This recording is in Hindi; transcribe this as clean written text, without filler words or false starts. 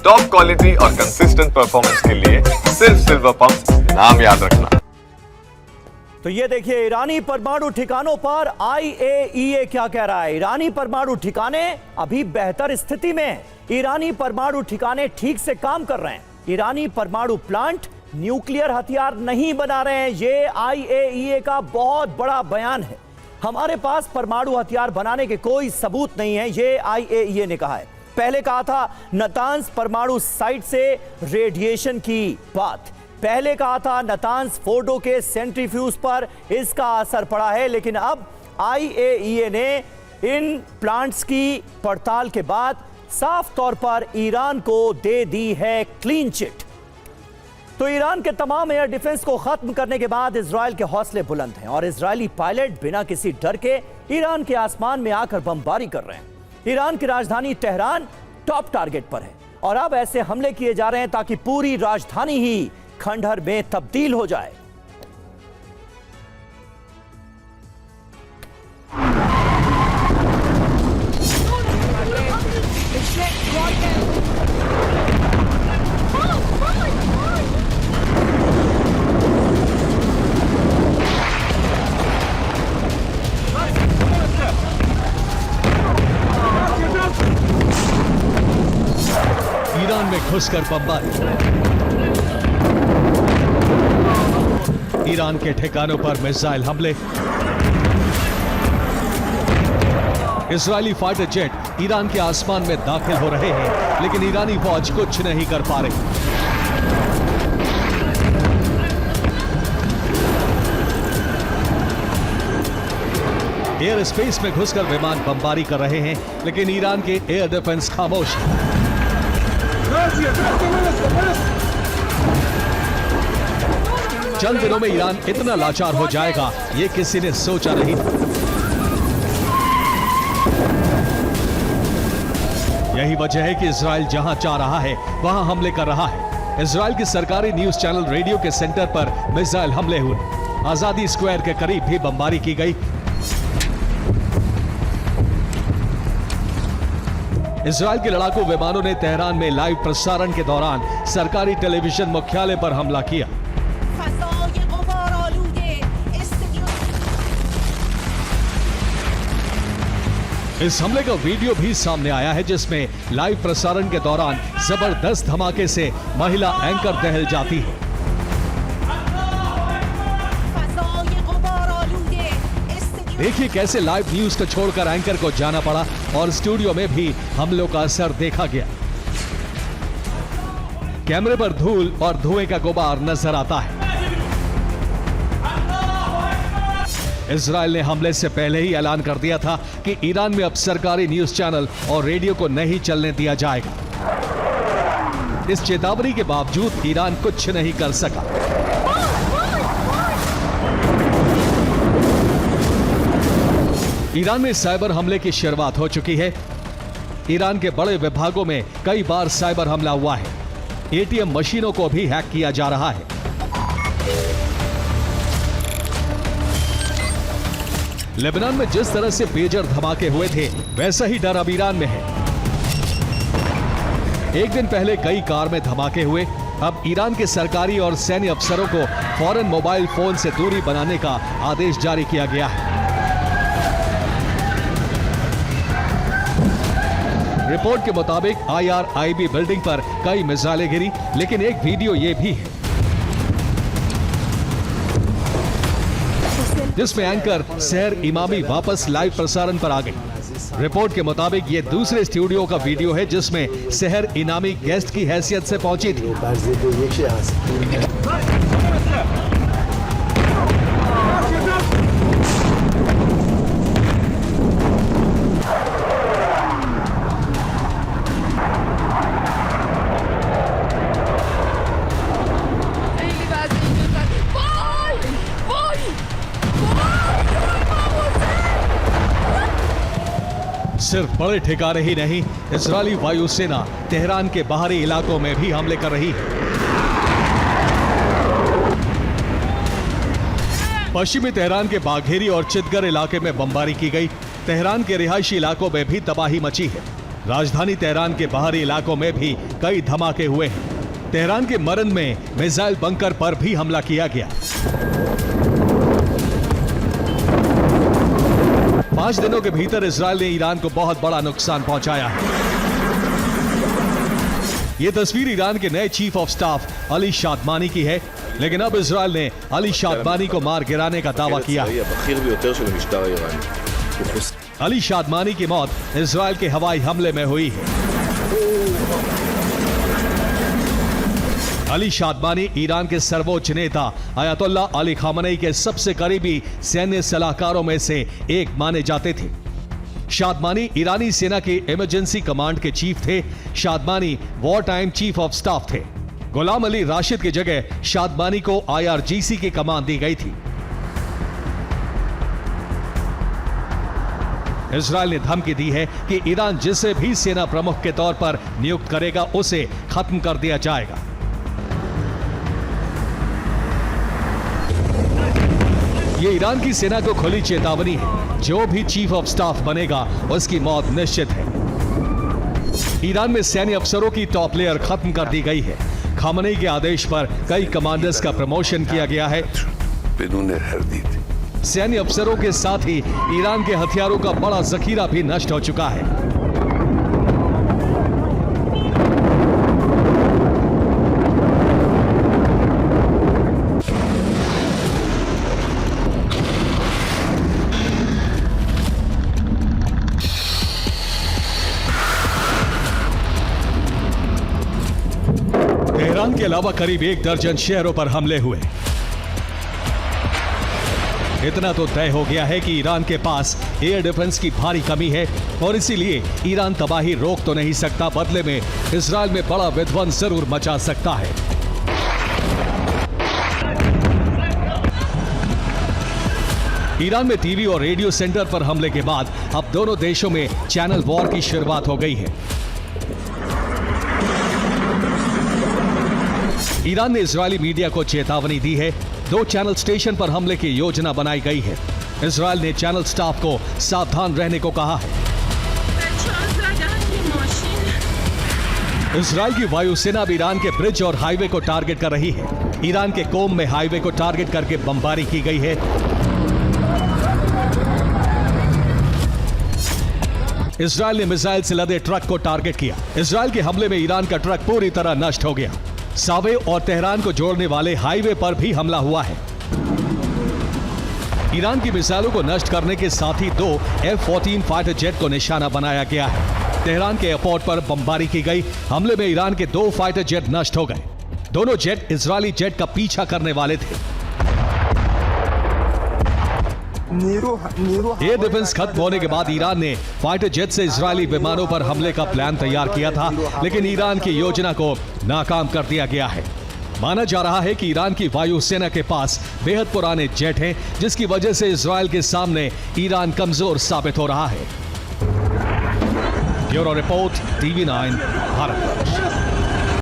टॉप क्वालिटी और कंसिस्टेंट परफॉर्मेंस के लिए सिर्फ सिल्वर पंप नाम याद रखना। तो ये देखिए ईरानी परमाणु ठिकानों पर IAEA क्या कह रहा है। ईरानी परमाणु ठिकाने अभी बेहतर स्थिति में हैं। ईरानी परमाणु ठिकाने ठीक से काम कर रहे हैं। ईरानी परमाणु प्लांट न्यूक्लियर हथियार नहीं बना रहे हैं। ये IAEA का बहुत बड़ा बयान है। हमारे पास परमाणु हथियार बनाने के कोई सबूत नहीं है, ये IAEA ने कहा है। पहले कहा था नतांज परमाणु साइट से रेडिएशन की बात, पहले कहा था नतांज फोर्डो के सेंट्रीफ्यूज पर इसका असर पड़ा है, लेकिन अब IAEA ने इन प्लांट्स की पड़ताल के बाद साफ तौर पर ईरान को दे दी है क्लीन चिट। तो ईरान के तमाम एयर डिफेंस को खत्म करने के बाद इजराइल के हौसले बुलंद हैं और इजरायली पायलट बिना किसी डर के ईरान के आसमान में आकर बमबारी कर रहे हैं। ईरान की राजधानी तेहरान टॉप टारगेट पर है और अब ऐसे हमले किए जा रहे हैं ताकि पूरी राजधानी ही खंडहर में तब्दील हो जाए। ईरान में घुसकर बमबारी। ईरान के ठिकानों पर मिसाइल हमले। इजरायली फाइटर जेट ईरान के आसमान में दाखिल हो रहे हैं, लेकिन ईरानी फौज कुछ नहीं कर पा रही। एयर स्पेस में घुसकर विमान बमबारी कर रहे हैं, लेकिन ईरान के एयर डिफेंस खामोश है। चंद दिनों में ईरान इतना लाचार हो जाएगा, ये किसी ने सोचा नहीं। यही वजह है कि इजराइल जहां चाह रहा है वहां हमले कर रहा है। इजराइल की सरकारी न्यूज चैनल रेडियो के सेंटर पर मिसाइल हमले हुए। आजादी स्क्वायर के करीब भी बमबारी की गई। इजराइल के लड़ाकू विमानों ने तेहरान में लाइव प्रसारण के दौरान सरकारी टेलीविजन मुख्यालय पर हमला किया। इस हमले का वीडियो भी सामने आया है, जिसमें लाइव प्रसारण के दौरान जबरदस्त धमाके से महिला एंकर दहल जाती है। देखिए कैसे लाइव न्यूज को छोड़कर एंकर को जाना पड़ा और स्टूडियो में भी हमलों का असर देखा गया। कैमरे पर धूल और धुएं का गुबार नजर आता है। इजराइल ने हमले से पहले ही ऐलान कर दिया था कि ईरान में अब सरकारी न्यूज चैनल और रेडियो को नहीं चलने दिया जाएगा। इस चेतावनी के बावजूद ईरान कुछ नहीं कर सका। ईरान में साइबर हमले की शुरुआत हो चुकी है। ईरान के बड़े विभागों में कई बार साइबर हमला हुआ है। ATM मशीनों को भी हैक किया जा रहा है। लेबनान में जिस तरह से पेजर धमाके हुए थे, वैसा ही डर अब ईरान में है। एक दिन पहले कई कार में धमाके हुए। अब ईरान के सरकारी और सैन्य अफसरों को फौरन मोबाइल फोन से दूरी बनाने का आदेश जारी किया गया है। रिपोर्ट के मुताबिक IRIB बिल्डिंग पर कई मिसाइलें गिरी, लेकिन एक वीडियो ये भी है जिसमें एंकर सहर इमामी वापस लाइव प्रसारण पर आ गई। रिपोर्ट के मुताबिक ये दूसरे स्टूडियो का वीडियो है जिसमें सहर इनामी गेस्ट की हैसियत से पहुंची थी। सिर्फ बड़े ठिकाने ही नहीं, इजरायली वायुसेना तेहरान के बाहरी इलाकों में भी हमले कर रही है। पश्चिमी तेहरान के बाघेरी और चितगर इलाके में बमबारी की गई। तेहरान के रिहायशी इलाकों में भी तबाही मची है। राजधानी तेहरान के बाहरी इलाकों में भी कई धमाके हुए हैं। तेहरान के मरन में मिसाइल बंकर पर भी हमला किया गया। 5 दिनों के भीतर इजरायल ने ईरान को बहुत बड़ा नुकसान पहुंचाया है। यह तस्वीर ईरान के नए चीफ ऑफ स्टाफ अली शादमानी की है, लेकिन अब इजरायल ने अली शादमानी को मार गिराने का दावा किया। अली शादमानी की मौत इजरायल के हवाई हमले में हुई है। अली शादमानी ईरान के सर्वोच्च नेता अयतुल्लाह अली खामनेई के सबसे करीबी सैन्य सलाहकारों में से एक माने जाते थे। शादमानी ईरानी सेना की इमरजेंसी कमांड के चीफ थे। शादमानी war time chief of staff थे। गुलाम अली राशिद की जगह शादमानी को IRGC की कमान दी गई थी। इजरायल ने धमकी दी है कि ईरान जिसे भी सेना प्रमुख के तौर पर नियुक्त करेगा उसे खत्म कर दिया जाएगा। ये ईरान की सेना को खुली चेतावनी है, जो भी चीफ ऑफ स्टाफ बनेगा उसकी मौत निश्चित है। ईरान में सैन्य अफसरों की टॉप लेयर खत्म कर दी गई है। खामनेई के आदेश पर कई कमांडर्स का प्रमोशन किया गया है। सैन्य अफसरों के साथ ही ईरान के हथियारों का बड़ा जखीरा भी नष्ट हो चुका है। तेहरान के अलावा करीब 1 दर्जन शहरों पर हमले हुए। इतना तो तय हो गया है कि ईरान के पास एयर डिफेंस की भारी कमी है और इसीलिए ईरान तबाही रोक तो नहीं सकता, बदले में इजरायल में बड़ा विध्वंस जरूर मचा सकता है। ईरान में टीवी और रेडियो सेंटर पर हमले के बाद अब दोनों देशों में चैनल वॉर की शुरुआत हो गई है। ईरान ने इजरायली मीडिया को चेतावनी दी है। 2 चैनल स्टेशन पर हमले की योजना बनाई गई है। इजरायल ने चैनल स्टाफ को सावधान रहने को कहा है। इजरायल की वायुसेना अब ईरान के ब्रिज और हाईवे को टारगेट कर रही है। ईरान के कोम में हाईवे को टारगेट करके बमबारी की गई है। इजरायल ने मिसाइल से लदे ट्रक को टारगेट किया। इजरायल के हमले में ईरान का ट्रक पूरी तरह नष्ट हो गया। सावे और तेहरान को जोड़ने वाले हाईवे पर भी हमला हुआ है। ईरान की मिसाइलों को नष्ट करने के साथ ही 2 F-14 फाइटर जेट को निशाना बनाया गया है। तेहरान के एयरपोर्ट पर बमबारी की गई। हमले में ईरान के 2 फाइटर जेट नष्ट हो गए। दोनों जेट इजरायली जेट का पीछा करने वाले थे। एयर डिफेंस खत्म होने के बाद ईरान ने फाइटर जेट से इजरायली विमानों पर हमले का प्लान तैयार किया था, लेकिन ईरान की योजना को नाकाम कर दिया गया है। माना जा रहा है कि ईरान की वायुसेना के पास बेहद पुराने जेट हैं, जिसकी वजह से इजरायल के सामने ईरान कमजोर साबित हो रहा है। Bureau report, TV9 Bharat.